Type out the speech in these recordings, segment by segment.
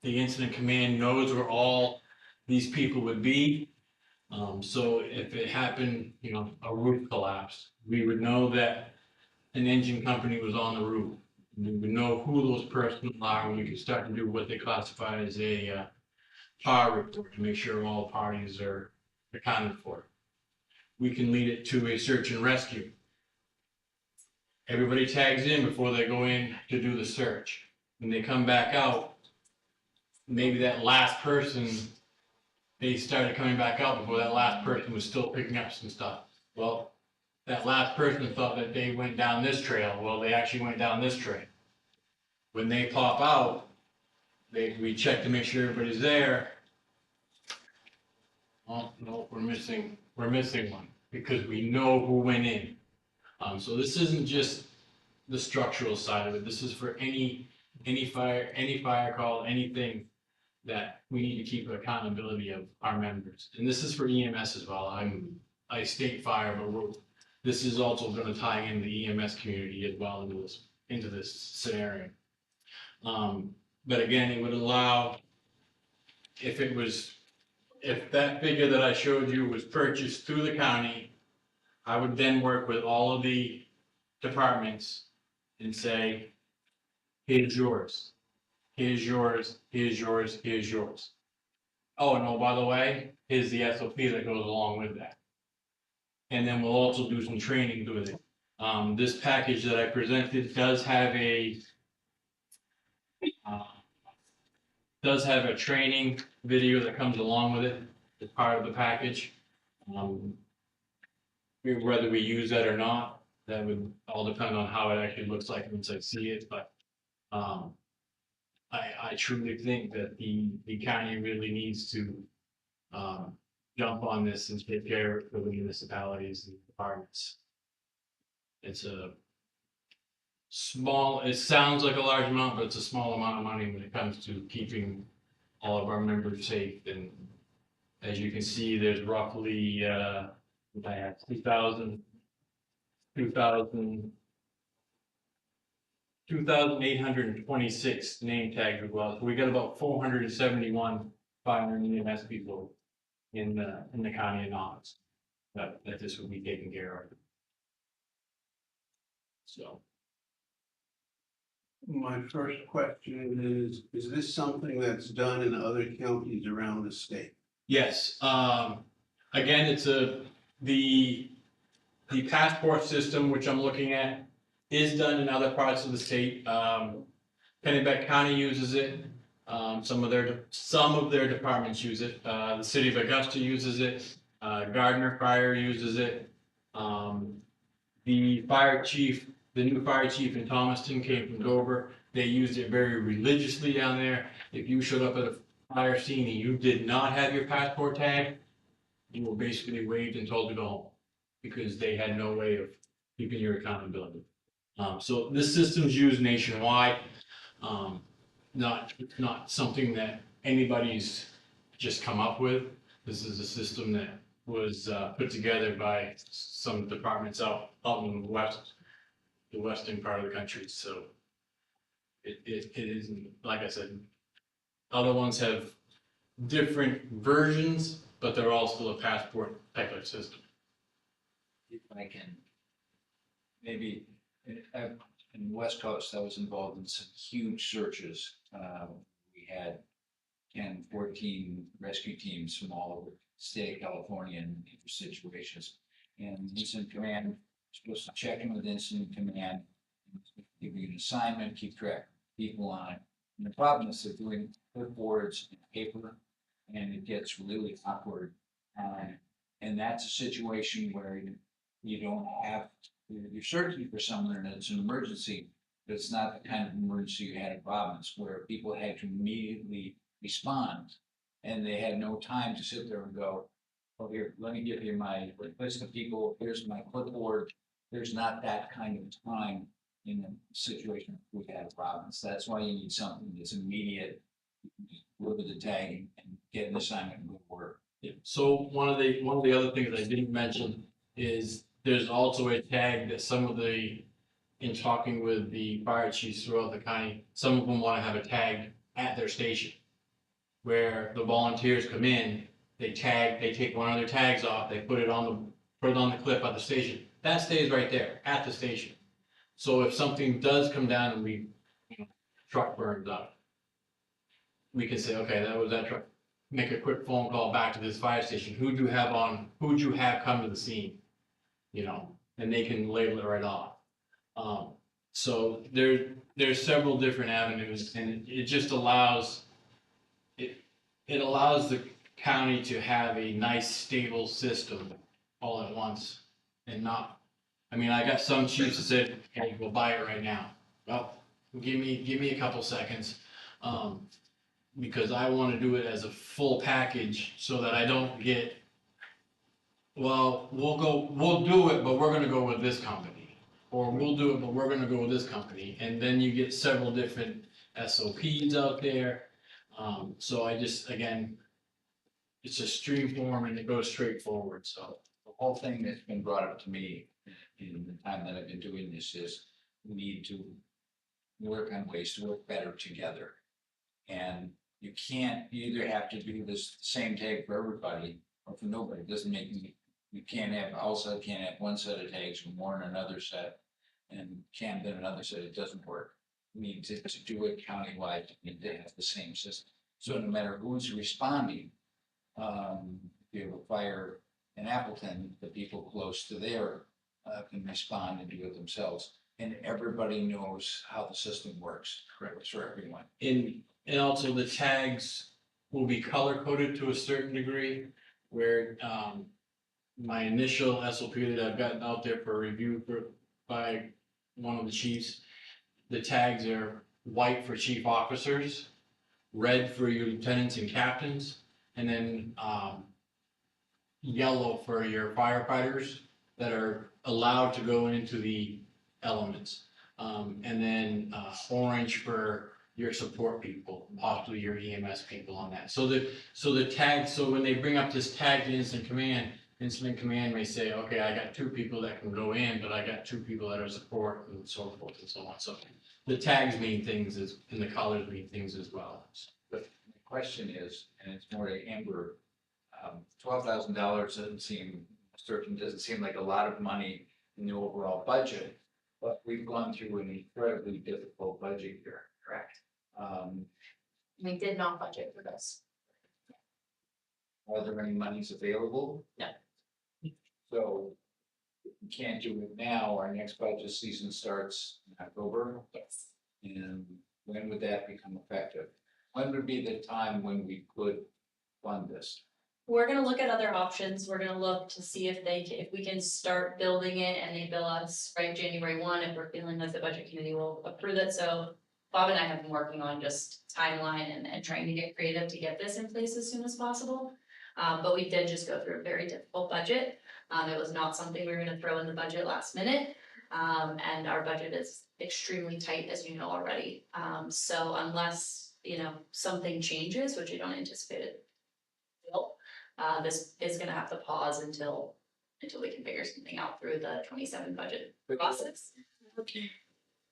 The incident command knows where all these people would be. So if it happened, a roof collapsed, we would know that an engine company was on the roof. We would know who those persons are, and we could start to do what they classify as a PAR report to make sure all parties are accounted for. We can lead it to a search and rescue. Everybody tags in before they go in to do the search. When they come back out, maybe that last person, they started coming back out before that last person was still picking up some stuff. Well, that last person thought that they went down this trail. Well, they actually went down this trail. When they pop out, we check to make sure everybody's there. Oh, no, we're missing one because we know who went in. So this isn't just the structural side of it. This is for any fire call, anything that we need to keep accountability of our members. And this is for EMS as well. I state fire, but this is also going to tie in the EMS community as well into this scenario. But again, it would allow, if that figure that I showed you was purchased through the county, I would then work with all of the departments and say, here's yours, here's yours, here's yours, here's yours. Oh, and by the way, here's the SOP that goes along with that. And then we'll also do some training with it. This package that I presented does have a training video that comes along with it as part of the package. Whether we use that or not, that would all depend on how it actually looks like once I see it. But I truly think that the county really needs to jump on this and take care of the municipalities and departments. It's a small, it sounds like a large amount, but it's a small amount of money when it comes to keeping all of our members safe. And as you can see, there's roughly 2,826 name tags as well. So we got about 471 fire and EMS people in the county of Knox that this would be taken care of. So. My first question is this something that's done in other counties around the state? Yes, again, it's the passport system, which I'm looking at, is done in other parts of the state. Kennebec County uses it. Some of their departments use it. The city of Augusta uses it. Gardner Fire uses it. The new fire chief in Thomaston came from Dover. They used it very religiously down there. If you showed up at a fire scene and you did not have your passport tag, you were basically waved and told to go home because they had no way of keeping your accountability. So this system's used nationwide. Not something that anybody's just come up with. This is a system that was put together by some departments out in the western part of the country. So it isn't, like I said, other ones have different versions, but they're all still a passport type of system. If I can, maybe in the West Coast, I was involved in some huge searches. We had 10, 14 rescue teams from all over the state of California in different situations. And incident command was supposed to check in with incident command, give you an assignment, keep track of people on it. And the problem is they're doing clipboards and paper, and it gets really awkward. And that's a situation where you don't have, you're searching for someone and it's an emergency, but it's not the kind of emergency you had in Providence where people had to immediately respond and they had no time to sit there and go, oh, here, let me give you my list of people, here's my clipboard. There's not that kind of time in the situation we had in Providence. That's why you need something that's immediate. Look at the tag and get an assignment and go to work. Yeah. So one of the other things I didn't mention is there's also a tag that in talking with the fire chiefs throughout the county, some of them want to have a tag at their station. Where the volunteers come in, they take one of their tags off, they put it on the clip at the station. That stays right there at the station. So if something does come down and truck burns up, we can say, okay, that was that truck. Make a quick phone call back to this fire station. Who'd you have come to the scene? And they can label it right off. So there's several different avenues, and it just allows, it allows the county to have a nice, stable system all at once and not, I got some chiefs that said, hey, we'll buy it right now. Well, give me a couple seconds. Because I want to do it as a full package so that I don't get, well, we'll do it, but we're gonna go with this company. Or we'll do it, but we're gonna go with this company. And then you get several different SOPs out there. So I just, again, it's a stream form and it goes straight forward, so. The whole thing that's been brought up to me in the time that I've been doing this is we need to work on ways to work better together. And you either have to do this same tag for everybody or for nobody. It doesn't make any, you can't have one set of tags and Warren another set and Camden another set. It doesn't work. We need to do it countywide. We need to have the same system. So no matter who's responding, if you have a fire in Appleton, the people close to there can respond and do it themselves. And everybody knows how the system works. Correct. For everyone. And also the tags will be color coded to a certain degree, where my initial SOP that I've gotten out there for review by one of the chiefs, the tags are white for chief officers, red for your lieutenants and captains, and then yellow for your firefighters that are allowed to go into the elements. And then orange for your support people, possibly your EMS people on that. So the tag, so when they bring up this tag to incident command may say, okay, I got 2 people that can go in, but I got 2 people that are support and so forth and so on. So the tags mean things and the colors mean things as well. But the question is, and it's more to Amber, $12,000 doesn't seem like a lot of money in the overall budget, but we've gone through an incredibly difficult budget year. Correct. Um, We did not budget for this. Are there any monies available? No. So if we can't do it now, our next budget season starts in October, Yes. and when would that become effective? When would be the time when we could fund this? We're gonna look at other options. We're gonna look to see if we can start building it and they bill us, right, January 1, if we're feeling like the budget committee will approve it. So Bob and I have been working on just timeline and trying to get creative to get this in place as soon as possible. But we did just go through a very difficult budget. It was not something we were gonna throw in the budget last minute. And our budget is extremely tight, as you know already. So unless, something changes, which we don't anticipate it will, this is gonna have to pause until we can figure something out through the 27 budget process.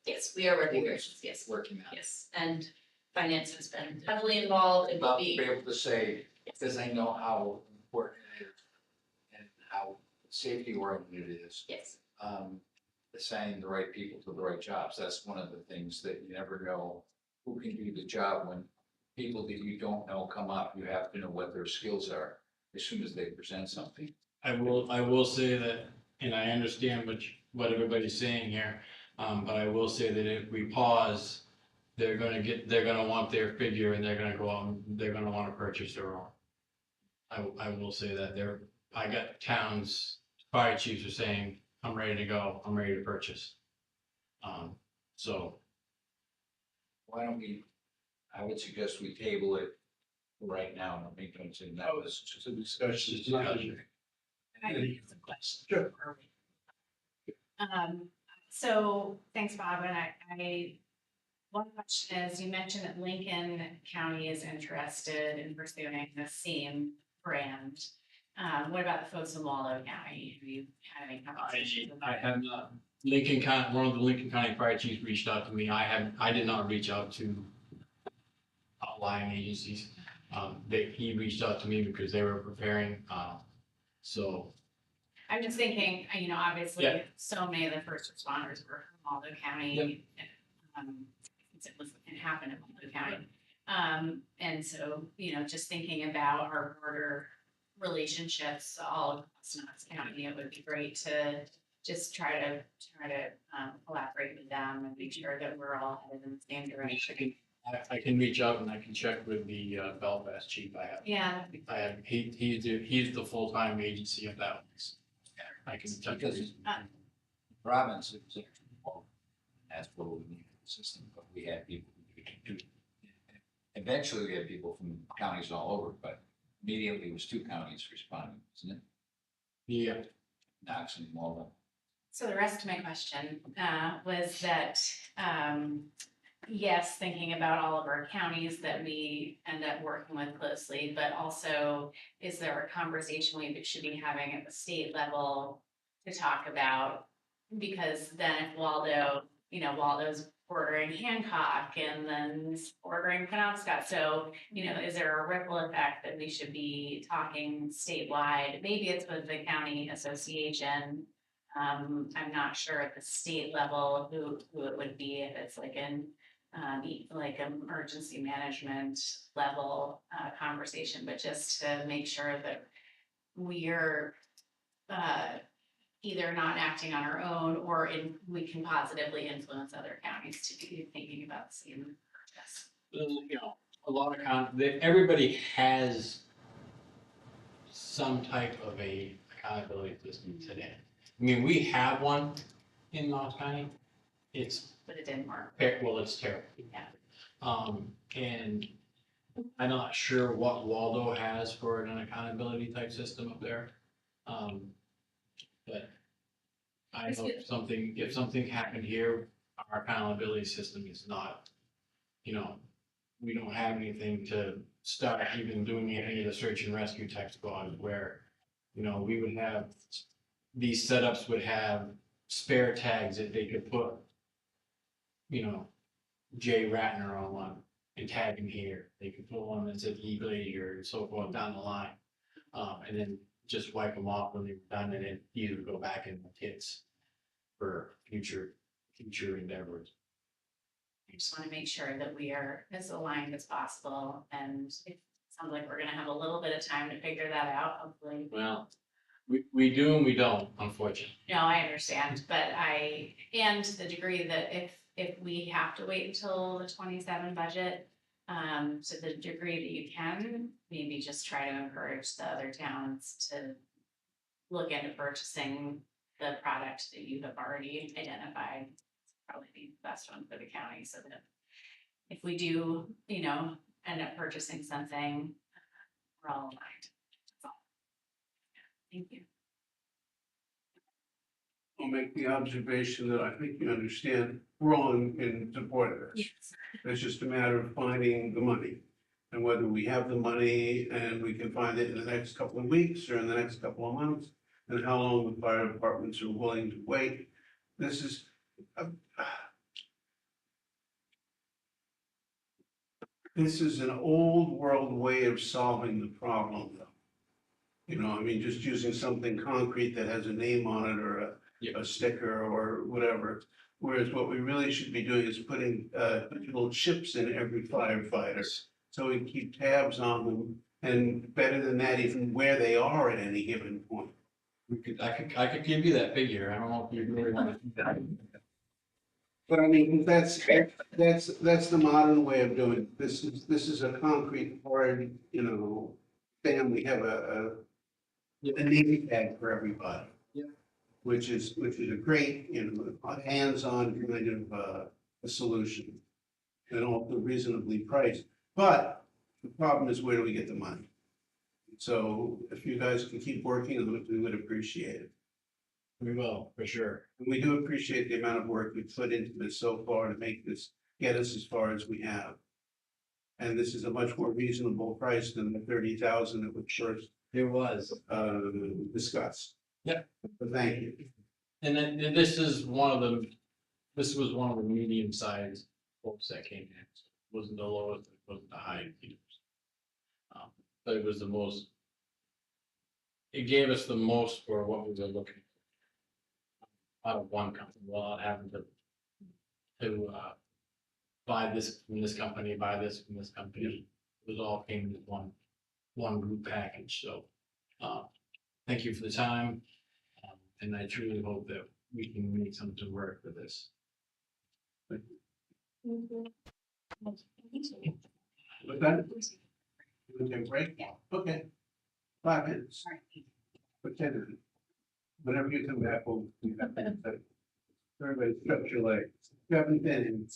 Yes, we are working very, yes, Working on it. yes, and finance has been heavily involved. It will About to be be, able to say, because I know how important it is and how safety oriented it is. yes, Assigning the right people to the right jobs. That's one of the things that you never know who can do the job when people that you don't know come up. You have to know what their skills are as soon as they present something. I will say that, and I understand what everybody's saying here, but I will say that if we pause, they're gonna want their figure and they're gonna go out and they're gonna wanna purchase their own. I will say that I got towns, fire chiefs are saying, I'm ready to go, I'm ready to purchase. So, Why don't I would suggest we table it right now and make them say that was Just a discussion. It's not- Sure. So thanks, Bob, and one question is, you mentioned that Lincoln County is interested in pursuing the same brand. What about the folks in Wallow County? Have you had any conversations with I them? have not, one of the Lincoln County fire chiefs reached out to me, I did not reach out to flying agencies. He reached out to me because they were preparing, so, I'm just thinking, you know, obviously, Yeah. so many of the first responders were from Waldo County. Since it happened in Waldo County. And so, you know, just thinking about our border relationships all across Knox County, it would be great to just try to collaborate with them and make sure that we're all headed in the same direction. I can reach out and I can check with the Belfast chief Yeah, he's the full-time agency of that one. I can check. Because province is actually involved. That's what we need in the system, but we had people who could do. Eventually, we had people from counties all over, but immediately it was 2 counties responding, isn't it? Yeah, Knox and Malden. so the rest of my question was that, yes, thinking about all of our counties that we end up working with closely, but also, is there a conversation we should be having at the state level to talk about? Because then if Waldo, you know, Waldo's bordering Hancock and then bordering Penobscot, so, you know, is there a ripple effect that we should be talking statewide? Maybe it's with the county association. I'm not sure at the state level who it would be, if it's like like emergency management level conversation, but just to make sure that we're either not acting on our own or we can positively influence other counties to be thinking about the same purchase. you know, a lot of everybody has some type of a accountability system today. I mean, we have one in Knox County. It's, But it didn't work. well, it's terrible. Yeah. And I'm not sure what Waldo has for an accountability type system up there. But I know if something happened here, our accountability system is not, you know, we don't have anything to start even doing any of the search and rescue type squads where, you know, we would have, these setups would have spare tags that they could put, you know, Jay Ratner on one and tag him here. They could put one that said E. Glazier and so forth down the line. And then just wipe them off when they were done and then either go back in the kits for future endeavors. I just want to make sure that we are as aligned as possible, and it sounds like we're gonna have a little bit of time to figure that out, hopefully. Well, we do and we don't, unfortunately. No, I understand, but and to the degree that if we have to wait until the 27 budget, to the degree that you can, maybe just try to encourage the other towns to look into purchasing the product that you have already identified. Probably be the best one for the county, so that if we do, you know, end up purchasing something, we're all aligned. That's all. Thank you. I'll make the observation that I think you understand, we're all in support of this. Yes. It's just a matter of finding the money. And whether we have the money and we can find it in the next couple of weeks or in the next couple of months, and how long the fire departments are willing to wait. This is, this is an old world way of solving the problem, though. You know, I mean, just using something concrete that has a name on it or a sticker or whatever. Whereas what we really should be doing is putting little chips in every firefighter, so we can keep tabs on them, and better than that, even where they are at any given point. I could give you that figure. I don't know if you really want to do that. But I mean, that's the modern way of doing it. This is a concrete, hard, you know, thing. We have a name tag for everybody. Yeah. Which is a great, you know, hands-on kind of a solution. And also reasonably priced. But the problem is, where do we get the money? So if you guys can keep working on it, we would appreciate it. We will, for sure. And we do appreciate the amount of work we've put into this so far to make this, get us as far as we have. And this is a much more reasonable price than the 30,000 that was first It was. discussed. Yep. But thank you. And then this was one of the medium-sized folks that came in. It wasn't the lowest, it wasn't the highest. was the most. It gave us the most for what we were looking for. Out of one company, without having to buy this from this company, buy this from this company. It was all came with one group package, so, thank you for the time. And I truly hope that we can make something work for this. With that, you want to take a break? Yeah. Okay. 5 minutes, All right. or 10 minutes. Whenever you come back, we'll be back. Everybody stretch your legs. You haven't been in.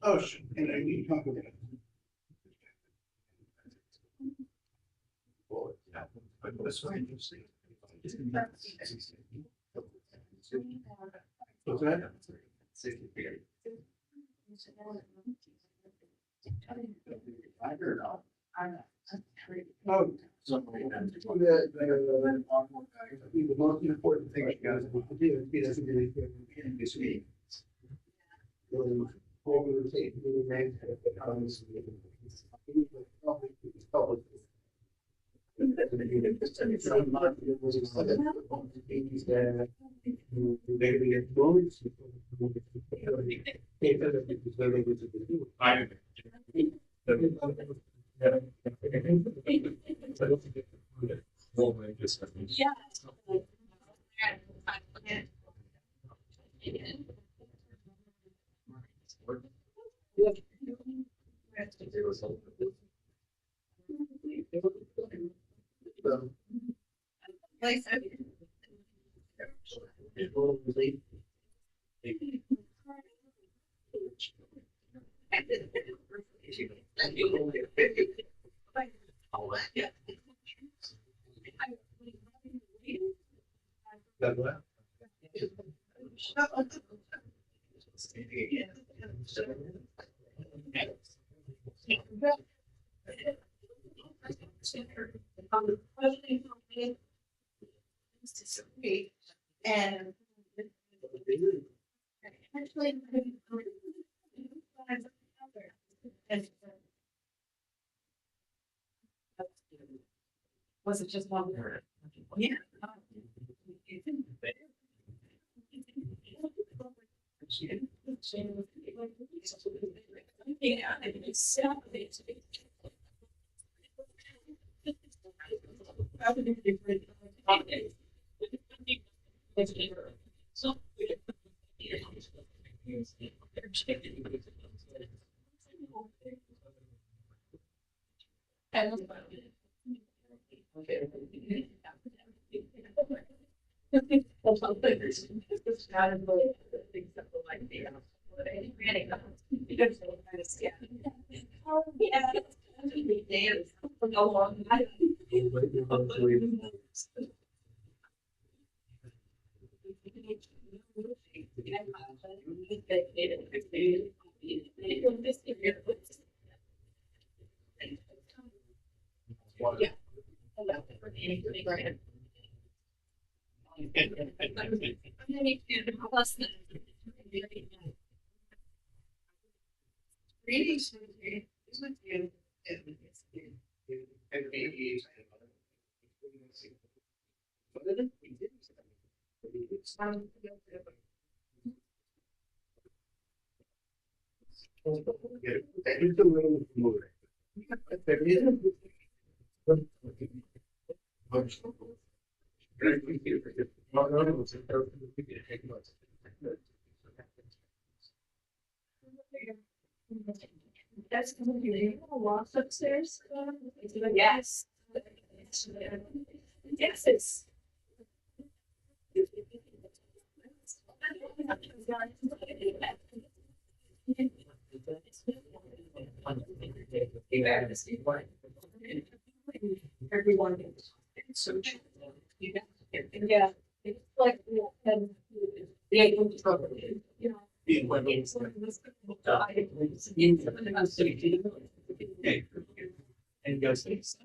Oh, sure. And I need to talk about it. That's very interesting. What's that? Oh. The most important thing you guys want to do is be as really good in this week. And actually, Was it just one? yeah. Yeah, it's so. So. That's gonna be a lot upstairs. Yes. Yes, it's. Everyone. So. Yeah, it's like, you know. And goes. Let's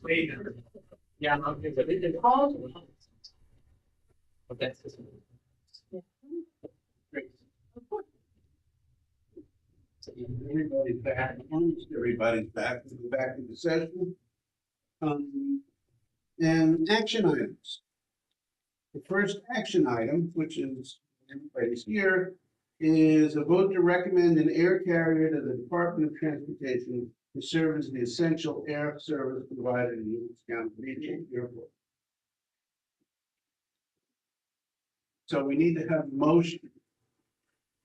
wait. Yeah. Okay. Everybody's back, almost everybody's back, we'll go back to the session. And action items. The first action item, which is everybody's here, is a vote to recommend an air carrier to the Department of Transportation to serve as the essential air service provider in the County Regional Airport. So we need to have a motion.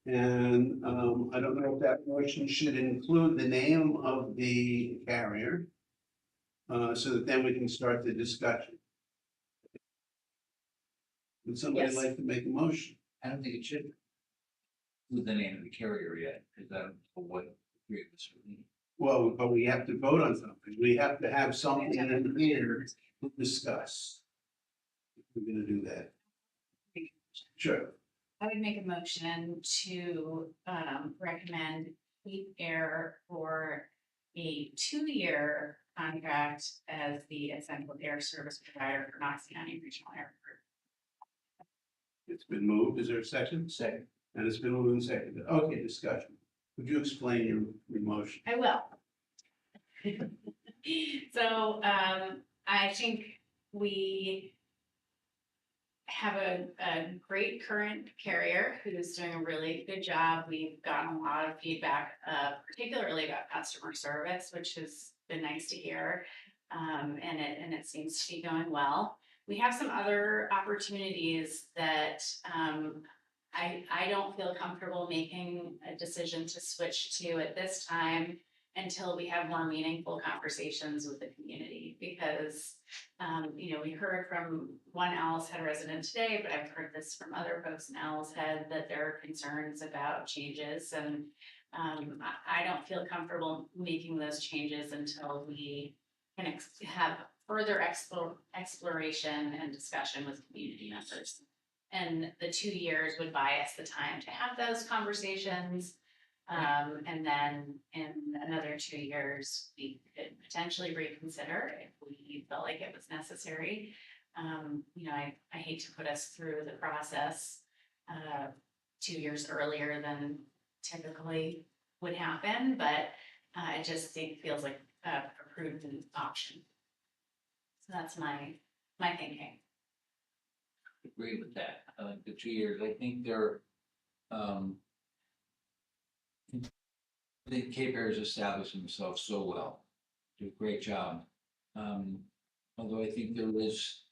And I don't know if that motion should include the name of the carrier, so that then we can start the discussion. Would somebody Yes. like to make a motion? I don't think it should. With the name of the carrier yet, because I don't know what three of us would need. Well, but we have to vote on something. We have to have something in here to discuss. If we're gonna do that. Sure. I would make a motion to recommend Cape Air for a 2-year contract as the essential air service provider for Knox County Regional Airport. It's been moved. Is there a second? Second. And it's been moved and seconded. Okay, discussion. Would you explain your motion? I will. So I think we have a great current carrier who's doing a really good job. We've gotten a lot of feedback, particularly about customer service, which has been nice to hear. And it seems to be going well. We have some other opportunities that I don't feel comfortable making a decision to switch to at this time until we have more meaningful conversations with the community, because we heard from one Owl's Head resident today, but I've heard this from other folks in Owl's Head that there are concerns about changes, and I don't feel comfortable making those changes until we can have further exploration and discussion with community members. And the 2 years would buy us the time to have those conversations. And then in another 2 years, we could potentially reconsider if we felt like it was necessary. I hate to put us through the process 2 years earlier than typically would happen, but I just think feels like a prudent option. So that's my thinking. Agree with that. I like the 2 years. I think they're, the Cape Air has established themselves so well. Do a great job. Although I think there is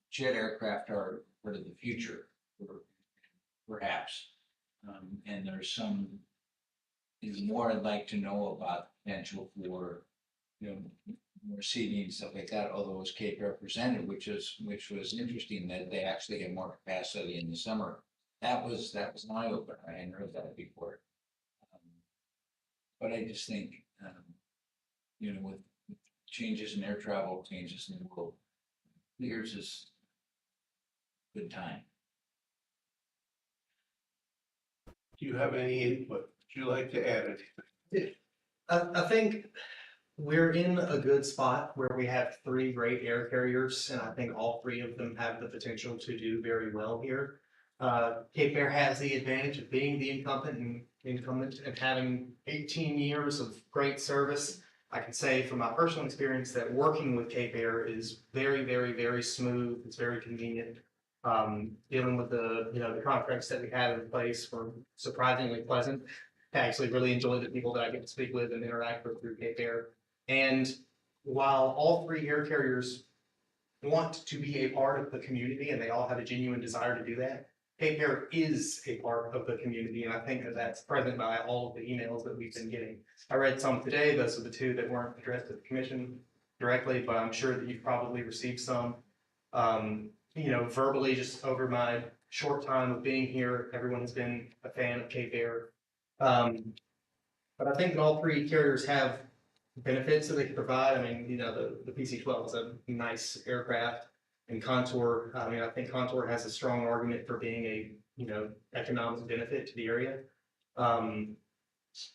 jet aircraft are part of the future, perhaps. And there's some things more I'd like to know about potential for, more seating and stuff like that, although as Cape Air presented, which was interesting that they actually have more capacity in the summer. That was an eye opener. I hadn't heard that before. But I just think, with changes in air travel, changes in the world, years is good time. Do you have any input? Would you like to add it? I think we're in a good spot where we have 3 great air carriers, and I think all 3 of them have the potential to do very well here. Cape Air has the advantage of being the incumbent and having 18 years of great service. I can say from my personal experience that working with Cape Air is very, very, very smooth. It's very convenient. Dealing with the contracts that we have in place were surprisingly pleasant. I actually really enjoy the people that I get to speak with and interact with through Cape Air. And while all 3 air carriers want to be a part of the community and they all have a genuine desire to do that, Cape Air is a part of the community, and I think that that's present by all of the emails that we've been getting. I read some today. Those are the 2 that weren't addressed to the commission directly, but I'm sure that you've probably received some. Verbally, just over my short time of being here, everyone has been a fan of Cape Air. But I think that all 3 carriers have benefits that they can provide. I mean, you know, the PC-12 is a nice aircraft. And Contour, I mean, I think Contour has a strong argument for being a, you know, economic benefit to the area.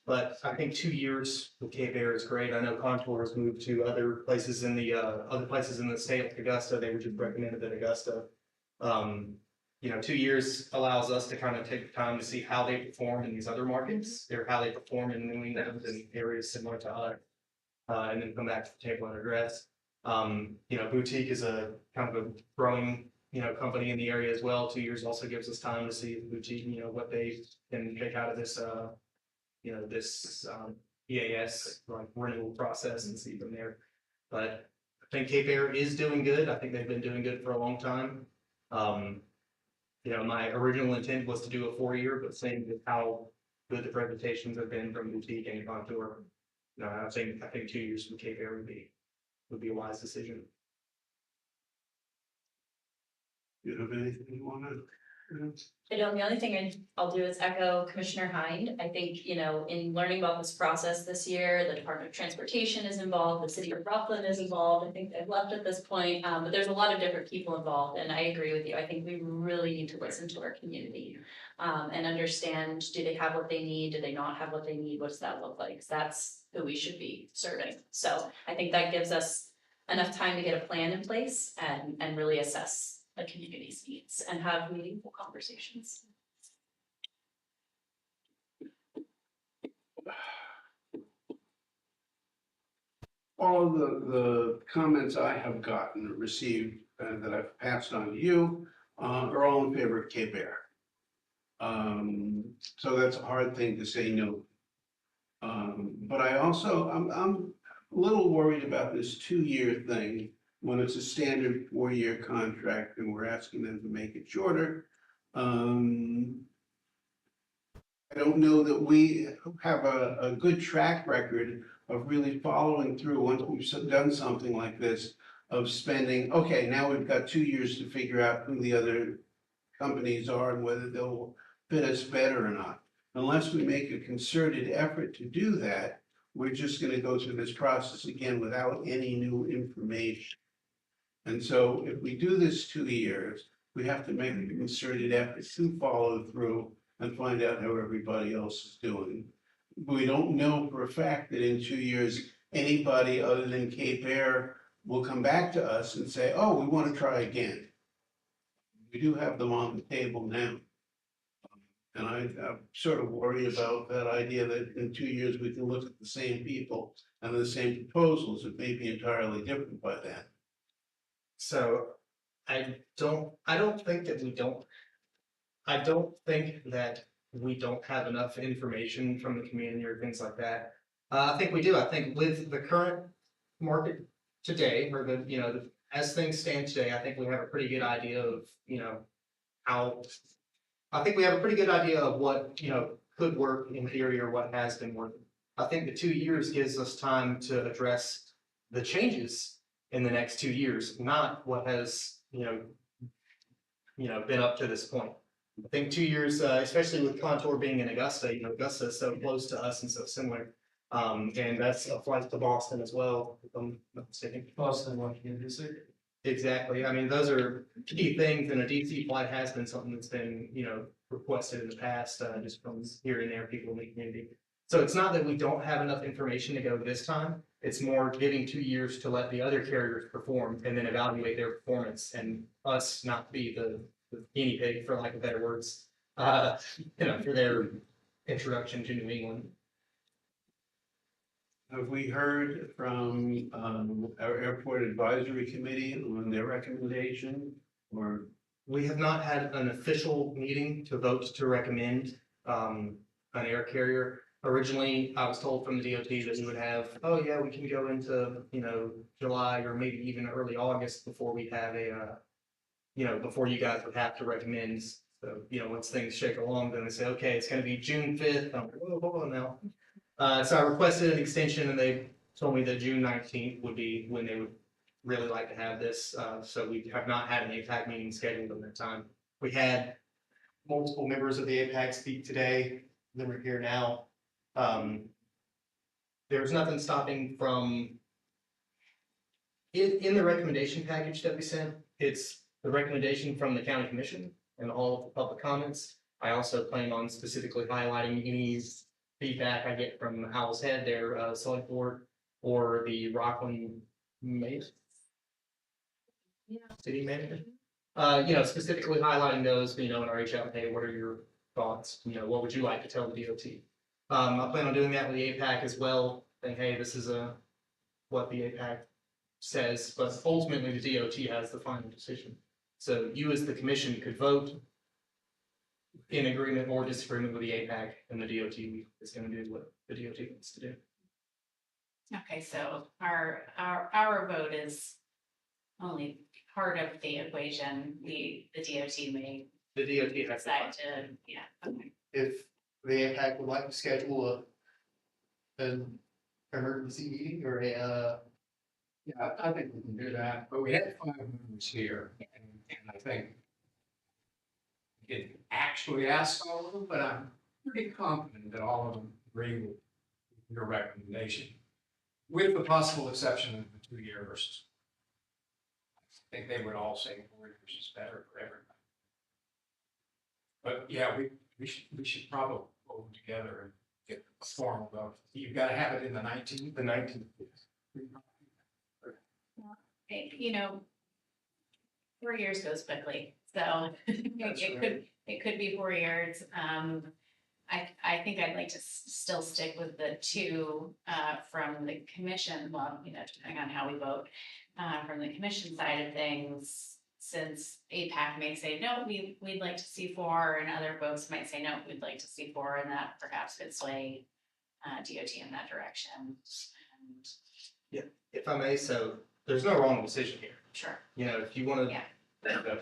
But I think 2 years with Cape Air is great. I know Contour has moved to other places in the state, like Augusta. They were just recommended at Augusta. You know, 2 years allows us to kind of take the time to see how they perform in these other markets, or how they perform in New England and areas similar to ours. And then come back to the table and address. You know, Boutique is a kind of a growing, you know, company in the area as well. 2 years also gives us time to see Boutique, you know, what they can make out of this, you know, this, EAS, like renewal process and see from there. But I think Cape Air is doing good. I think they've been doing good for a long time. You know, my original intent was to do a 4-year, but seeing with how good the presentations have been from Boutique and Contour, no, I think 2 years from Cape Air would be a wise decision. You have anything you wanna? I don't, the only thing I'll do is echo Commissioner Hind. I think, you know, in learning about this process this year, the Department of Transportation is involved, the city of Rockland is involved. I think they've left at this point, but there's a lot of different people involved, and I agree with you. I think we really need to listen to our community, and understand, do they have what they need? Do they not have what they need? What does that look like? 'Cause that's who we should be serving. So I think that gives us enough time to get a plan in place and really assess the community's needs and have meaningful conversations. All of the comments I have gotten or received that I've passed on to you are all in favor of Cape Air. So that's a hard thing to say no. But I also, I'm a little worried about this 2-year thing when it's a standard 4-year contract and we're asking them to make it shorter. I don't know that we have a good track record of really following through once we've done something like this, of spending, okay, now we've got 2 years to figure out who the other companies are and whether they'll fit us better or not. Unless we make a concerted effort to do that, we're just gonna go through this process again without any new information. And so if we do this 2 years, we have to make a concerted effort to follow through and find out how everybody else is doing. We don't know for a fact that in 2 years, anybody other than Cape Air will come back to us and say, oh, we want to try again. We do have them on the table now. And I'm sort of worried about that idea that in 2 years, we can look at the same people and the same proposals. It may be entirely different by then. So I don't think that I don't think that we don't have enough information from the community or things like that. I think we do. I think with the current market today, or the, you know, as things stand today, I think we have a pretty good idea of, you know, I think we have a pretty good idea of what, you know, could work in theory or what has been working. I think the 2 years gives us time to address the changes in the next 2 years, not what has, you know, been up to this point. I think 2 years, especially with Contour being in Augusta, you know, Augusta is so close to us and so similar. And that's a flight to Boston as well, if I'm not mistaken. Boston, Washington, D.C. Exactly. I mean, those are key things, and a DC flight has been something that's been, you know, requested in the past, just from here and there, people in the community. So it's not that we don't have enough information to go this time. It's more giving 2 years to let the other carriers perform and then evaluate their performance, and us not be the guinea pig, for lack of better words, you know, for their introduction to New England. Have we heard from our airport advisory committee on their recommendation or? We have not had an official meeting to vote to recommend an air carrier. Originally, I was told from the DOT that we would have, oh yeah, we can go into, you know, July or maybe even early August before we have a, you know, before you guys would have to recommend. So, you know, once things shake along, then they say, okay, it's gonna be June 5th. I'm like, whoa, hold on now. So I requested an extension and they told me that June 19th would be when they would really like to have this. So we have not had an APAC meeting scheduled at that time. We had multiple members of the APAC speak today. They're here now. The there's nothing stopping from. In the recommendation package that we sent, it's the recommendation from the county commission and all of the public comments. I also plan on specifically highlighting any feedback I get from Owl's Head, their select board, or the Rockland mayor. City manager. Specifically highlighting those, and I reach out, hey, what are your thoughts? What would you like to tell the DOT? I plan on doing that with the APAC as well, saying, hey, this is what the APAC says, but ultimately the DOT has the final decision. So you as the commission could vote in agreement or disagreement with the APAC, and the DOT is gonna do what the DOT wants to do. Okay, so our vote is only part of the equation. The DOT may The DOT has the decide final. to, yeah, okay. If the APAC would like to schedule an emergency meeting or Yeah, I think we can do that, but we had 5 members here, and I think we could actually ask all of them, but I'm pretty confident that all of them agree with your recommendation, with the possible exception of the 2 years. I think they would all say 4 years is better for everybody. But yeah, we should probably go together and get a formal vote. You've got to have it in the 19th. the 19th. 4 years goes quickly, so it could be 4 years. I think I'd like to still stick with the two from the commission, well, depending on how we vote, from the commission side of things, since APAC may say, no, we'd like to see 4, and other folks might say, no, we'd like to see 4, and that perhaps could sway DOT in that direction. And If I may, so there's no wrong decision here. sure, If you want to, Yeah.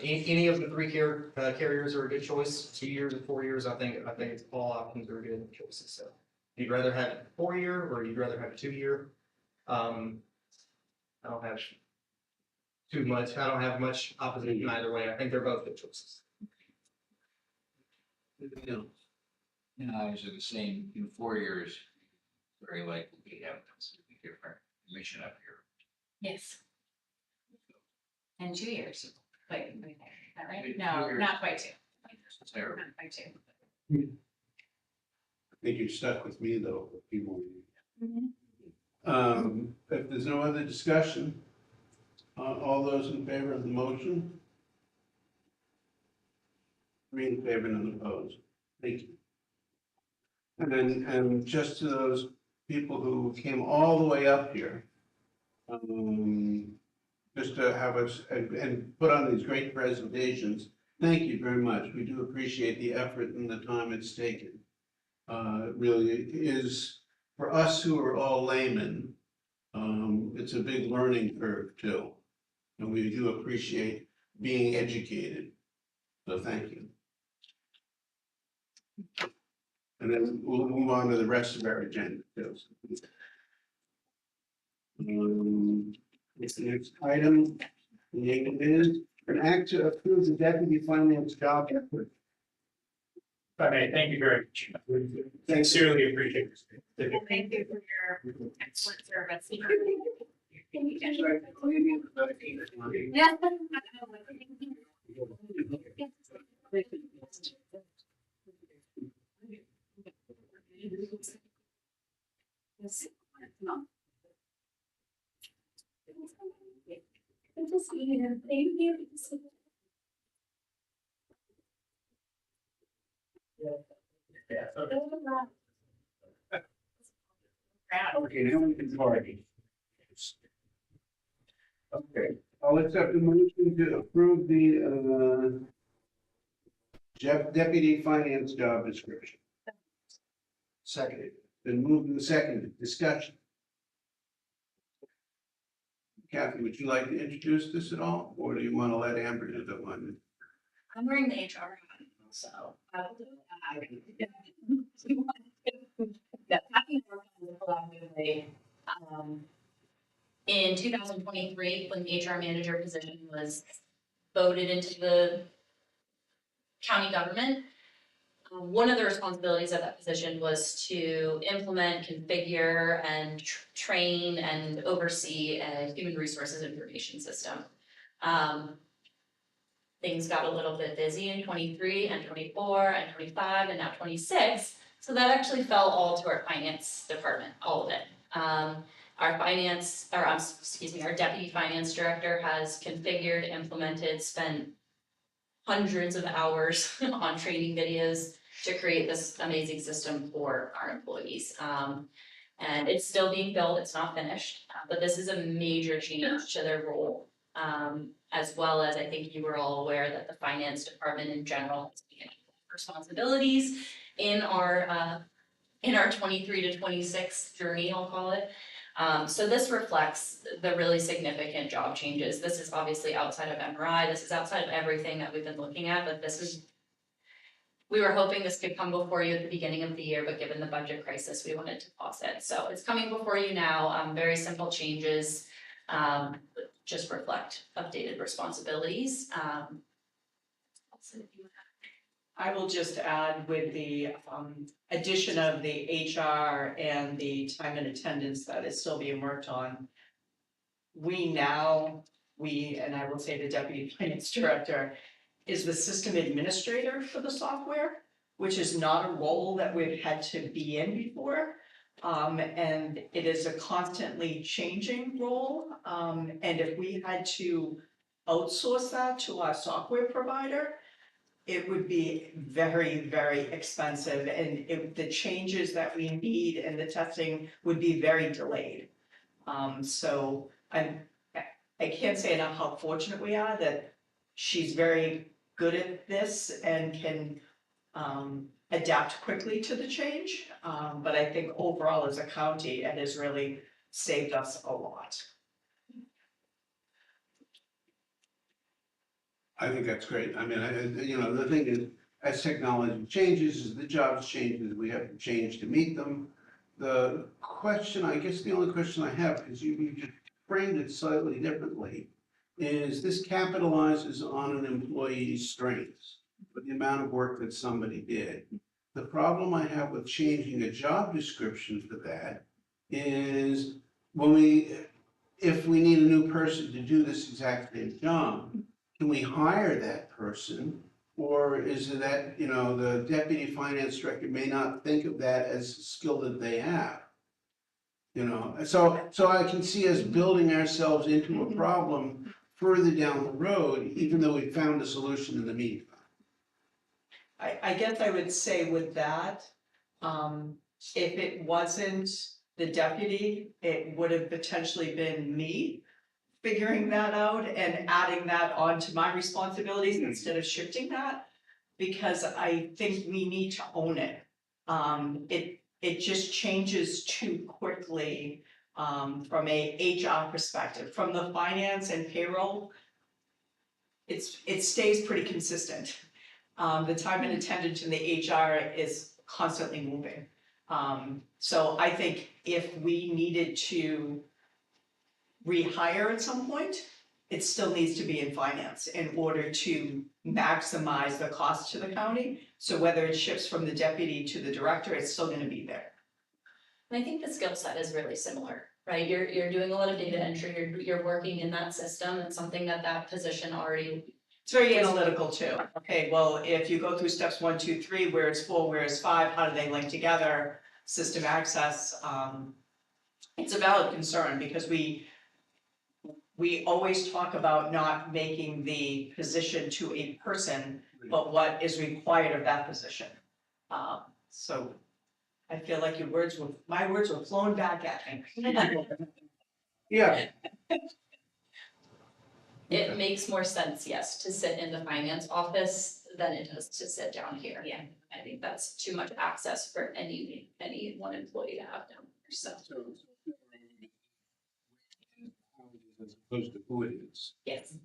any of the 3 carriers are a good choice. 2 years or 4 years, I think it's all options are good choices. So you'd rather have a 4-year or you'd rather have a 2-year. I don't have too much. I don't have much opposition either way. I think they're both good choices. Anything else? And I was the same, in 4 years, very likely we have a completely different commission up here. yes. And 2 years, wait, is that right? 2 No, years. not quite 2. It's terrible. Not quite 2. I think you're stuck with me though, for a few more years. If there's no other discussion, all those in favor of the motion? 3 in favor and none opposed. Thank you. And just to those people who came all the way up here, just to have us, and put on these great presentations, thank you very much. We do appreciate the effort and the time it's taken. It really is, for us who are all laymen, it's a big learning curve too. And we do appreciate being educated. So thank you. And then we'll move on to the rest of our agenda too. What's the next item? The name is an act to approve the deputy finance job effort. If I may, thank you very much. Sincerely appreciate it. Thank you for your excellent service. Yeah. Good to see you. Thank you. Okay, now we can party. Okay, I'll accept the motion to approve the deputy finance job description. Seconded. Been moved and seconded. Discussion. Kathy, would you like to introduce this at all, or do you want to let Amber do the one? I'm wearing the HR hat, so I will do it. Yeah, having worked on this collaboratively, in 2023, when the HR manager position was voted into the county government, One of the responsibilities of that position was to implement, configure, and train and oversee a human resources information system. Things got a little bit busy in 23 and 24 and 25 and now 26, so that actually fell all to our finance department, all of it. Our deputy finance director has configured, implemented, spent hundreds of hours on training videos to create this amazing system for our employees. And it's still being built, it's not finished, but this is a major change to their role. As well as I think you were all aware that the finance department in general has beginning responsibilities in our 23 to 26 journey, I'll call it. So this reflects the really significant job changes. This is obviously outside of MRI, this is outside of everything that we've been looking at, but we were hoping this could come before you at the beginning of the year, but given the budget crisis, we wanted to pause it. So it's coming before you now, very simple changes, just reflect updated responsibilities. I will just add with the addition of the HR and the time and attendance that is still being worked on. We, and I will say the deputy finance director, is the system administrator for the software, which is not a role that we've had to be in before. And it is a constantly changing role. And if we had to outsource that to our software provider, it would be very, very expensive, and the changes that we need and the testing would be very delayed. So I can't say enough how fortunate we are that she's very good at this and can adapt quickly to the change. But I think overall as a county, it has really saved us a lot. I think that's great. I mean, the thing is, as technology changes, as the jobs change, we have to change to meet them. The question, I guess the only question I have, because you just framed it slightly differently, is this capitalizes on an employee's strengths, but the amount of work that somebody did. The problem I have with changing a job description for that is if we need a new person to do this exact same job, can we hire that person? Or is it that, the deputy finance director may not think of that as a skill that they have? So I can see us building ourselves into a problem further down the road, even though we found a solution in the meantime. I guess I would say with that, if it wasn't the deputy, it would have potentially been me figuring that out and adding that onto my responsibilities instead of shifting that, because I think we need to own it. It just changes too quickly from a HR perspective. From the finance and payroll, it stays pretty consistent. The time and attendance in the HR is constantly moving. So I think if we needed to rehire at some point, it still needs to be in finance in order to maximize the cost to the county. So whether it shifts from the deputy to the director, it's still gonna be there. And I think the skill set is really similar, right? You're doing a lot of data entry, you're working in that system, it's something that position already. It's very analytical too. Okay, well, if you go through steps 1, 2, 3, where it's 4, where it's 5, how do they link together? System access, it's a valid concern because we always talk about not making the position to a person, but what is required of that position. So I feel like my words were flown back at me. Yeah. It makes more sense, yes, to sit in the finance office than it does to sit down here. Yeah. I think that's too much access for any one employee to have down there, so. As opposed to who it is. Yes.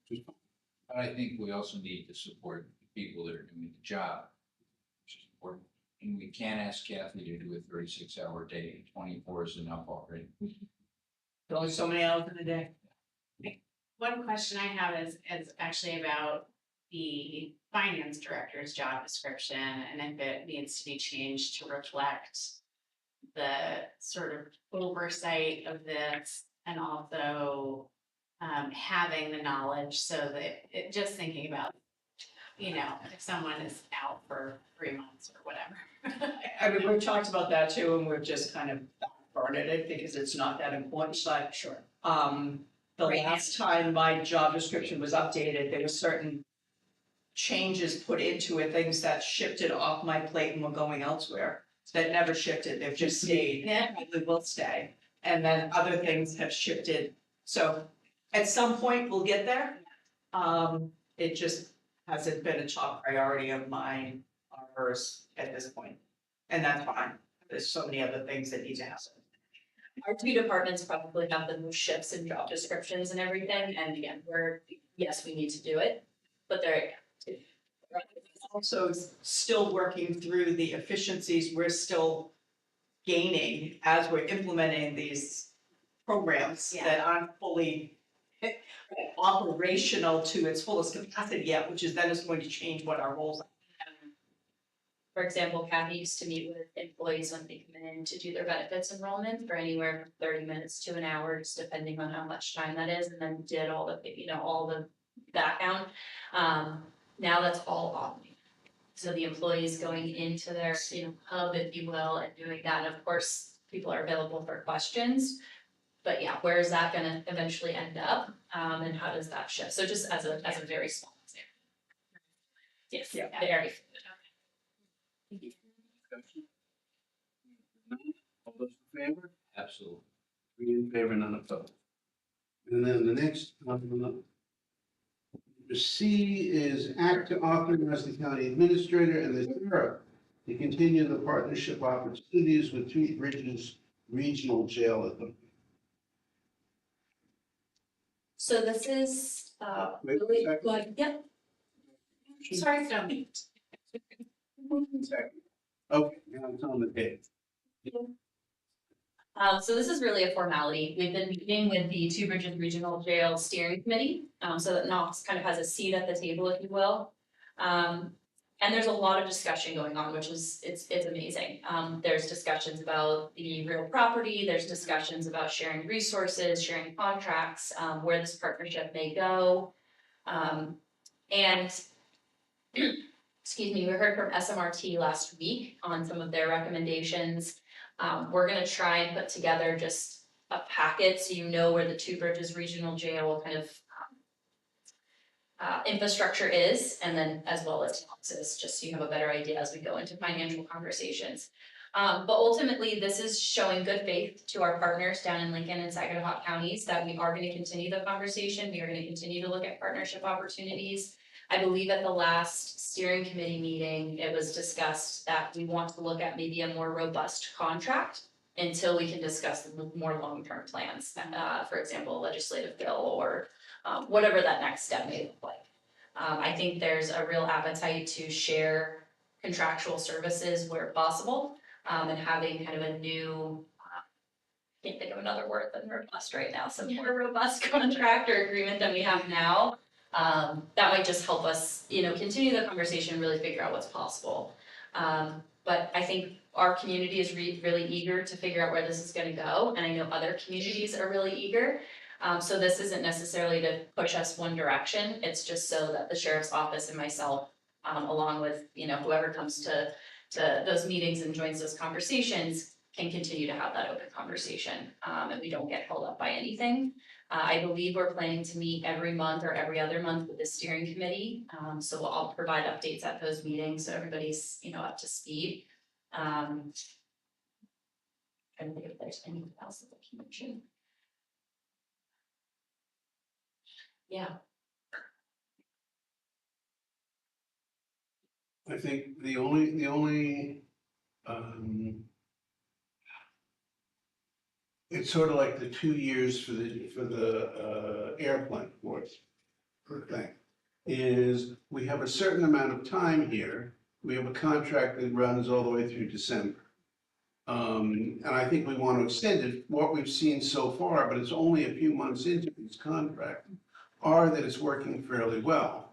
But I think we also need to support the people that are doing the job, which is important. And we can't ask Kathy to do a 36-hour day, 24 is enough already. There's only so many hours in a day. One question I have is actually about the finance director's job description and if it needs to be changed to reflect the sort of oversight of this and also having the knowledge so that just thinking about, you know, if someone is out for 3 months or whatever. I mean, we've talked about that too, and we've just kind of burned it because it's not that important, but Sure. the Right. last time my job description was updated, there were certain changes put into it, things that shifted off my plate and were going elsewhere. That never shifted, they've just stayed, Yeah. probably will stay. And then other things have shifted, so at some point we'll get there. It just hasn't been a top priority of mine or hers at this point. And that's fine, there's so many other things that need to happen. Our two departments probably have the most shifts in job descriptions and everything, and again, yes, we need to do it, but they're. Also, still working through the efficiencies we're still gaining as we're implementing these programs that aren't fully operational to its fullest capacity yet, which is then is going to change what our roles are. For example, Kathy used to meet with employees when they come in to do their benefits enrollment for anywhere from 30 minutes to an hour, just depending on how much time that is, and then did all the, all the background. Now that's all automated. So the employees going into their, hub, if you will, and doing that, and of course, people are available for questions. But yeah, where is that gonna eventually end up, and how does that shift? So just as a very small example. Yes, Yeah. very. All those in favor? Absolutely. 3 in favor, none opposed. And then the next, C is act to authorize the county administrator and the sheriff to continue the partnership opportunities with Two Bridges Regional Jail Authority. So this is, Wait a really, second. go ahead, yep. Sorry, it's not me. Okay, now it's on the page. So this is really a formality. We've been meeting with the Two Bridges Regional Jail Steering Committee, so that Knox kind of has a seat at the table, if you will. And there's a lot of discussion going on, which is, it's amazing. There's discussions about the real property, there's discussions about sharing resources, sharing contracts, where this partnership may go. And excuse me, we heard from SMRT last week on some of their recommendations. We're gonna try and put together just a packet so you know where the Two Bridges Regional Jail kind of infrastructure is, and then as well as taxes, just so you have a better idea as we go into financial conversations. But ultimately, this is showing good faith to our partners down in Lincoln and Saginaw counties that we are gonna continue the conversation, we are gonna continue to look at partnership opportunities. I believe at the last steering committee meeting, it was discussed that we want to look at maybe a more robust contract until we can discuss the more long-term plans, for example, a legislative bill or whatever that next step may look like. I think there's a real appetite to share contractual services where possible, and having kind of a new, can't think of another word than robust right now, some more robust contract or agreement than we have now. That might just help us, continue the conversation, really figure out what's possible. But I think our community is really eager to figure out where this is gonna go, and I know other communities are really eager. So this isn't necessarily to push us one direction, it's just so that the sheriff's office and myself, along with, whoever comes to those meetings and joins those conversations, can continue to have that open conversation, and we don't get held up by anything. I believe we're planning to meet every month or every other month with the steering committee, so I'll provide updates at those meetings, so everybody's, up to speed. Trying to think if there's anything else that I can mention. Yeah. I think the only, it's sort of like the 2 years for the airplane course thing, is we have a certain amount of time here. We have a contract that runs all the way through December. And I think we want to extend it. What we've seen so far, but it's only a few months into this contract, are that it's working fairly well.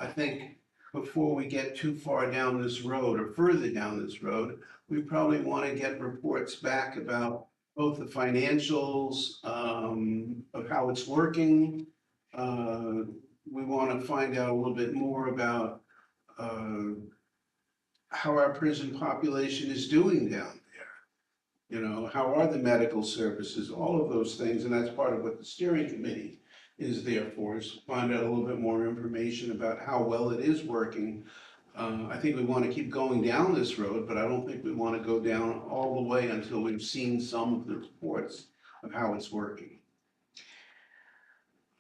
I think before we get too far down this road or further down this road, we probably want to get reports back about both the financials, of how it's working. We want to find out a little bit more about, how our prison population is doing down there. You know, how are the medical services, all of those things, and that's part of what the steering committee is there for, is to find out a little bit more information about how well it is working. I think we want to keep going down this road, but I don't think we want to go down all the way until we've seen some of the reports of how it's working.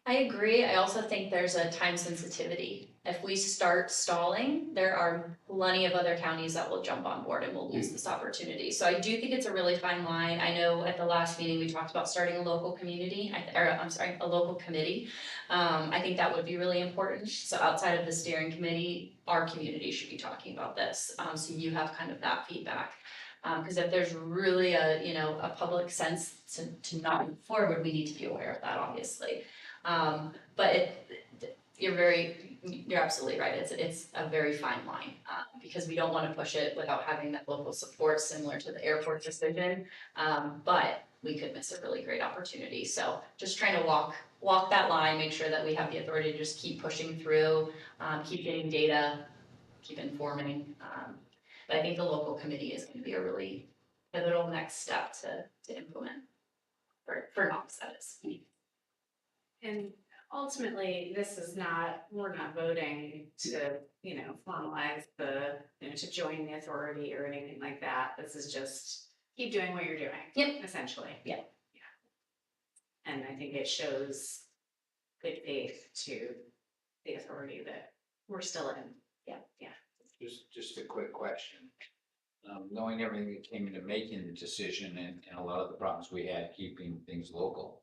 I agree. I also think there's a time sensitivity. If we start stalling, there are plenty of other counties that will jump on board and will lose this opportunity. So I do think it's a really fine line. I know at the last meeting, we talked about starting a local community, a local committee. I think that would be really important. So outside of the steering committee, our community should be talking about this. So you have kind of that feedback. Because if there's really a public sense to not move forward, we need to be aware of that, obviously. But you're absolutely right, it's a very fine line, because we don't wanna push it without having that local support similar to the airport decision. But we could miss a really great opportunity, so just trying to walk that line, make sure that we have the authority to just keep pushing through, keep getting data, keep informing. But I think the local committee is gonna be a really pivotal next step to implement for Knox, that is. And ultimately, we're not voting to, formalize to join the authority or anything like that. This is just keep doing what you're doing. Yep. Essentially. Yep. Yeah. And I think it shows good faith to the authority that we're still in. Yeah. Just a quick question. Knowing everything that came into making the decision and a lot of the problems we had keeping things local,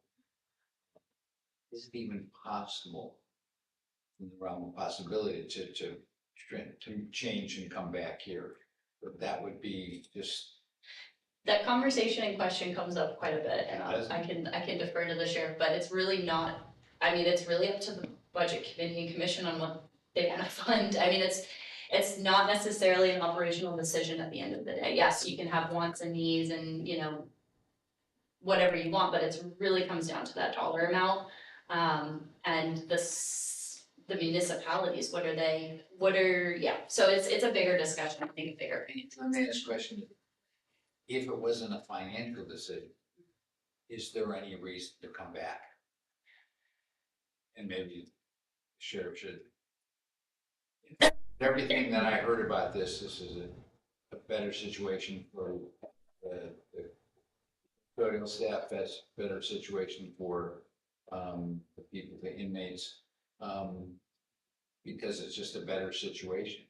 is it even possible, in the realm of possibility, to change and come back here? But that would be just. That conversation in question comes up quite a bit, and I can defer to the sheriff, but it's really not, it's really up to the budget committee and commission on what they wanna fund. It's not necessarily an operational decision at the end of the day. Yes, you can have wants and needs and, whatever you want, but it really comes down to that dollar amount. And the municipalities, so it's a bigger discussion, I think, a bigger opinion. Let me ask a question. If it wasn't a financial decision, is there any reason to come back? And maybe the sheriff should. Everything that I heard about this is a better situation for the custodial staff, that's a better situation for the people, the inmates, because it's just a better situation.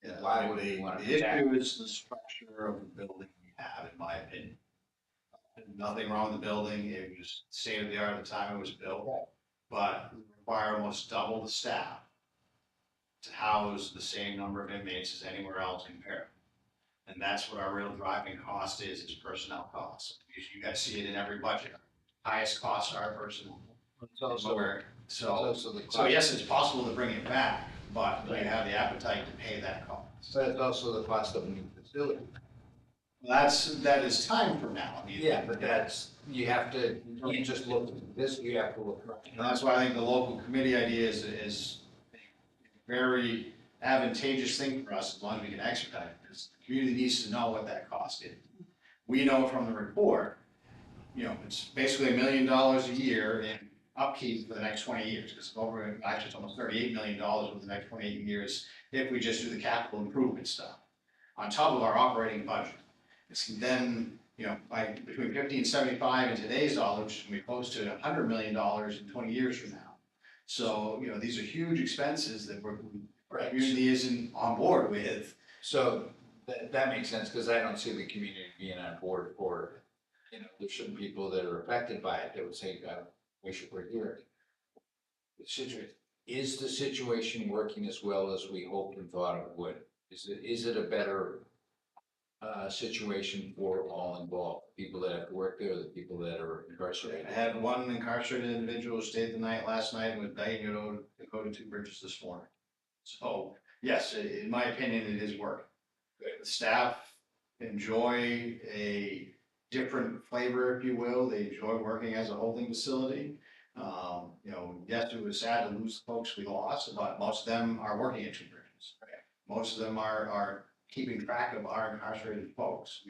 Yeah, Why would we want to the protect? issue is the structure of the building we have, in my opinion. Nothing wrong with the building, it was state of the art at the time it was built, but we require almost double the staff to house the same number of inmates as anywhere else compared. And that's what our real driving cost is personnel costs. You guys see it in every budget. Highest costs are personnel. So yes, it's possible to bring it back, but do you have the appetite to pay that cost? But it's also the cost of a new facility. That is time from now. Yeah, but you can't just look at this, you have to look right. And that's why I think the local committee idea is a very advantageous thing for us, as long as we can expedite it, because the community needs to know what that cost is. We know from the report, it's basically $1 million a year in upkeep for the next 20 years, because actually it's almost $38 million over the next 28 years if we just do the capital improvement stuff, on top of our operating budget. It's then, by between 50 and 75 in today's dollars, which is going to be close to $100 million in 20 years from now. So, these are huge expenses that the community isn't on board with. So that makes sense, because I don't see the community being on board for, there's some people that are affected by it that would say, we should work here. Is the situation working as well as we hoped and thought it would? Is it a better situation for all involved, people that have to work there, the people that are incarcerated. I had one incarcerated individual who stayed the night last night and was dying to go to Two Bridges this morning. So, yes, in my opinion, it is working. The staff enjoy a different flavor, if you will. They enjoy working as a holding facility. You know, yes, it was sad to lose the folks we lost, but most of them are working at Two Bridges. Most of them are keeping track of our incarcerated folks.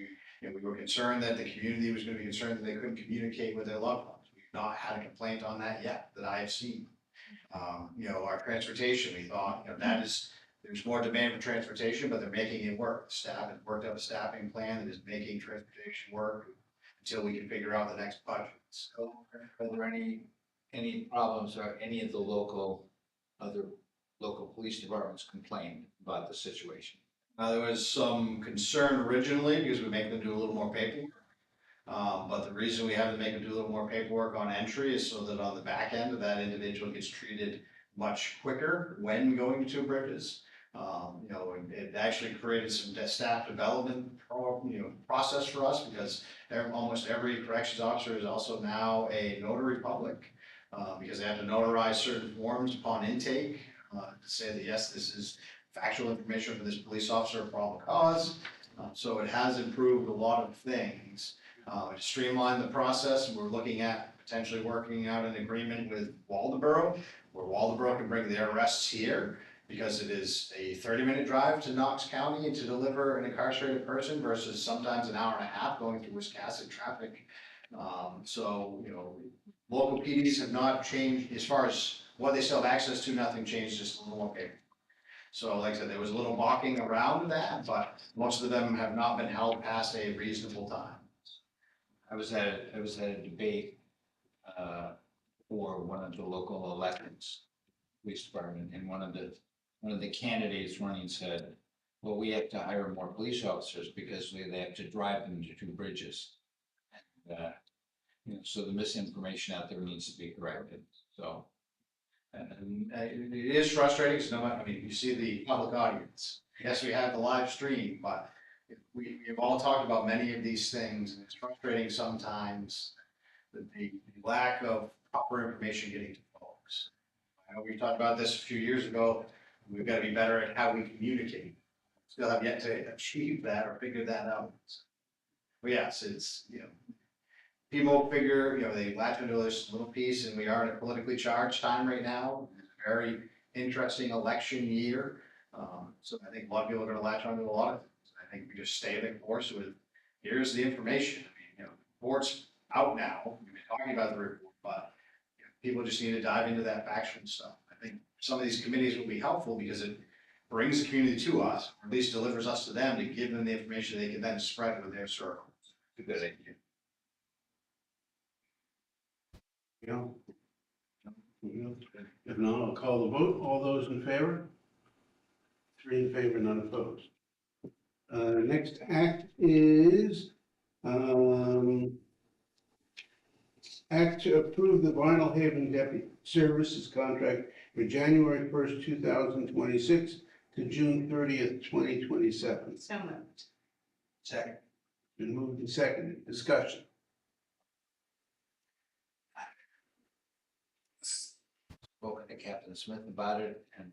We were concerned that the community was gonna be concerned that they couldn't communicate with their loved ones. We've not had a complaint on that yet, that I have seen. Our transportation, we thought, there's more demand for transportation, but they're making it work. The staff has worked up a staffing plan that is making transportation work until we can figure out the next budget. So, are there any problems or any of the other local police departments complained about the situation? There was some concern originally because we make them do a little more paperwork. But the reason we have to make them do a little more paperwork on entry is so that on the back end, that individual gets treated much quicker when going to Two Bridges. It actually created some staff development process for us because almost every corrections officer is also now a notary public. Because they have to notarize certain forms upon intake, to say that yes, this is factual information for this police officer of probable cause. So it has improved a lot of things. To streamline the process, and we're looking at potentially working out an agreement with Waldeboro, where Waldeboro can bring their arrests here, because it is a 30-minute drive to Knox County to deliver an incarcerated person versus sometimes an hour and a half going through Wiscasset traffic. Local PDs have not changed as far as what they still have access to, nothing changed, just a little more paper. So like I said, there was a little balking around that, but most of them have not been held past a reasonable time. I was at a debate for one of the local elections, police department, and one of the candidates running said, well, we have to hire more police officers because they have to drive them to Two Bridges. So the misinformation out there needs to be corrected, so. And it is frustrating, because you see the public audience. Yes, we have the live stream, but we've all talked about many of these things, and it's frustrating sometimes the lack of proper information getting to folks. I know we talked about this a few years ago. We've got to be better at how we communicate. Still have yet to achieve that or figure that out. But yes, it's, people figure, they latch into this little piece, and we are in a politically charged time right now. It's a very interesting election year. So I think a lot of people are gonna latch onto a lot of things. I think we just stay the course with, here's the information. The report's out now. We've been talking about the report, but people just need to dive into that factual stuff. I think some of these committees will be helpful because it brings the community to us, or at least delivers us to them to give them the information they can then spread with their circles. It's a good idea. If not, I'll call the vote. All those in favor? 3 in favor, none opposed. Next act is, act to approve the Vinyl Haven Deputy Services contract for January 1st, 2026 to June 30th, 2027. So moved. Second. Been moved and seconded. Discussion. Spoken to Captain Smith about it, and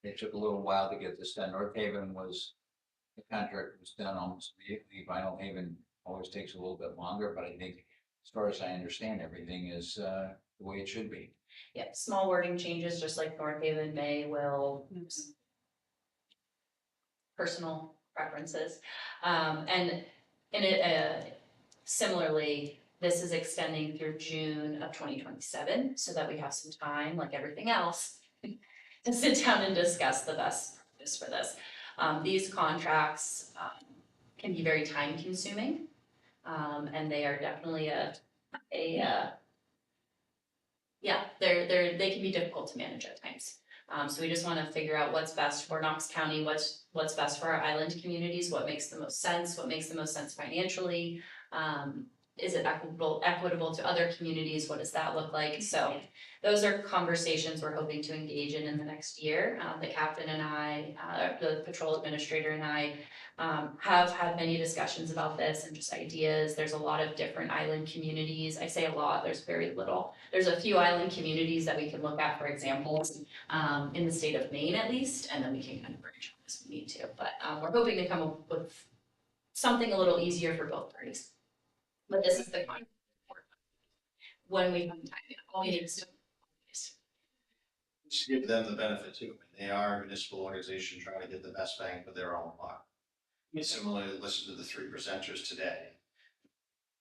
it took a little while to get this done. North Haven the contract was done almost immediately. Vinyl Haven always takes a little bit longer, but I think as far as I understand, everything is the way it should be. Yeah, small wording changes, just like North Haven may, will, personal preferences. Similarly, this is extending through June of 2027, so that we have some time, like everything else, to sit down and discuss the best practice for this. These contracts can be very time consuming, and they are definitely they can be difficult to manage at times. So we just want to figure out what's best for Knox County, what's best for our island communities, what makes the most sense financially. is it equitable to other communities? What does that look like? So those are conversations we're hoping to engage in the next year. The captain and I, the patrol administrator and I, have had many discussions about this and just ideas. There's a lot of different island communities. I say a lot, there's very little. There's a few island communities that we can look at for examples, in the state of Maine at least, and then we can kind of branch out as we need to. But we're hoping to come up with something a little easier for both parties. But this is the kind of when we find time, all we need is to. Just give them the benefit too. I mean, they are a municipal organization trying to get the best bang for their own buck. Similarly, listen to the three presenters today.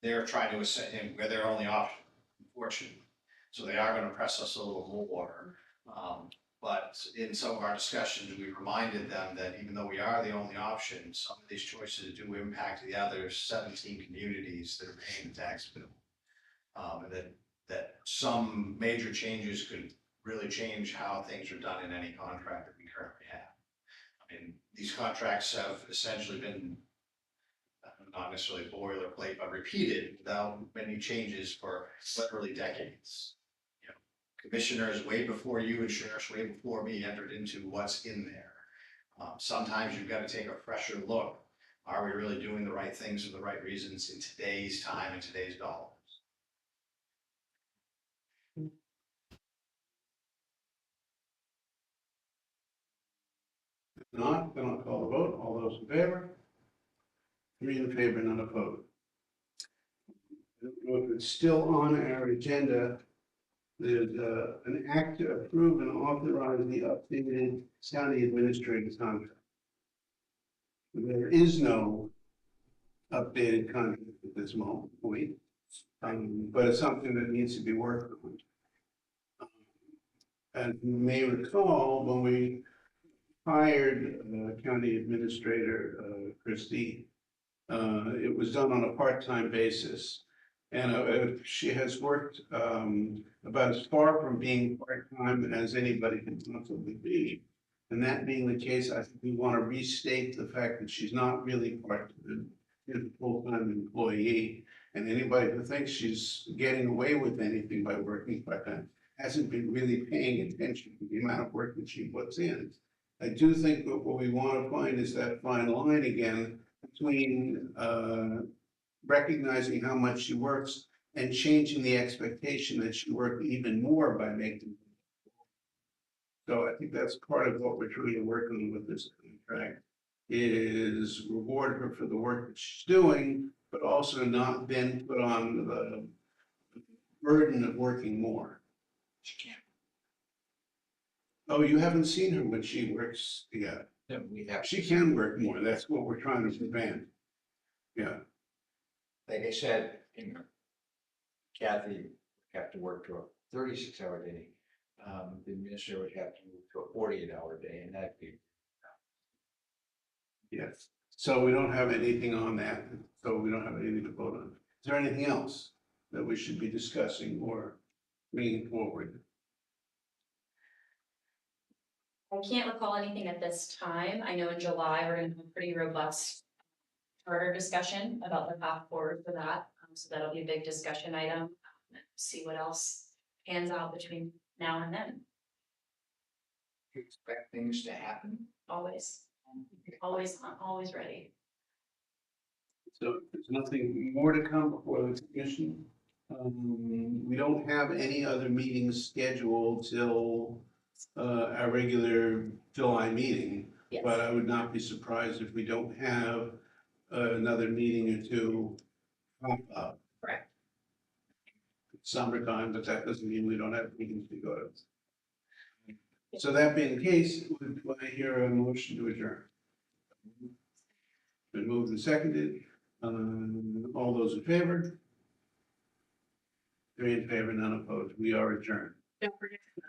They're trying to ascend, and we're their only option, unfortunately. So they are gonna press us a little more. But in some of our discussions, we reminded them that even though we are the only option, some of these choices do impact the other 17 communities that are paying the tax bill. And that some major changes could really change how things are done in any contract that we currently have. I mean, these contracts have essentially been not necessarily boilerplate, but repeated without many changes for literally decades. You know, commissioners way before you and sheriffs way before me entered into what's in there. Sometimes you've got to take a fresher look. Are we really doing the right things for the right reasons in today's time and today's dollars? If not, then I'll call the vote. All those in favor? 3 in favor, none opposed. I don't know if it's still on our agenda. There's an act to approve and authorize the updated county administrative contract. There is no updated contract at this moment, but it's something that needs to be worked on. And you may recall when we hired County Administrator Christie, it was done on a part-time basis. And she has worked about as far from being part-time as anybody can possibly be. And that being the case, I think we want to restate the fact that she's not really part-time, she's a full-time employee. And anybody who thinks she's getting away with anything by working part-time hasn't been really paying attention to the amount of work that she puts in. I do think that what we want to find is that fine line again between recognizing how much she works and changing the expectation that she work even more by making. So I think that's part of what we're trying to work on with this contract, is reward her for the work that she's doing, but also not then put on the burden of working more. She can't. Oh, you haven't seen her when she works yet. Yeah, we have. She can work more. That's what we're trying to prevent. Yeah. Like I said, you know, Kathy would have to work to a 36-hour day. The administrator would have to move to a 48-hour day, and that'd be. Yes. So we don't have anything on that. So we don't have anything to vote on. Is there anything else that we should be discussing or bringing forward? I can't recall anything at this time. I know in July, we're gonna have a pretty robust charter discussion about the path forward for that. So that'll be a big discussion item. See what else pans out between now and then, You expect things to happen. always, always ready. So there's nothing more to come before the commission. We don't have any other meetings scheduled till our regular July meeting. Yes. But I would not be surprised if we don't have another meeting or two pop up. Correct. Summertime, but that doesn't mean we don't have meetings to go to. So that being the case, would I hear a motion to adjourn? Been moved and seconded. All those in favor? 3 in favor, none opposed. We are adjourned. Don't forget to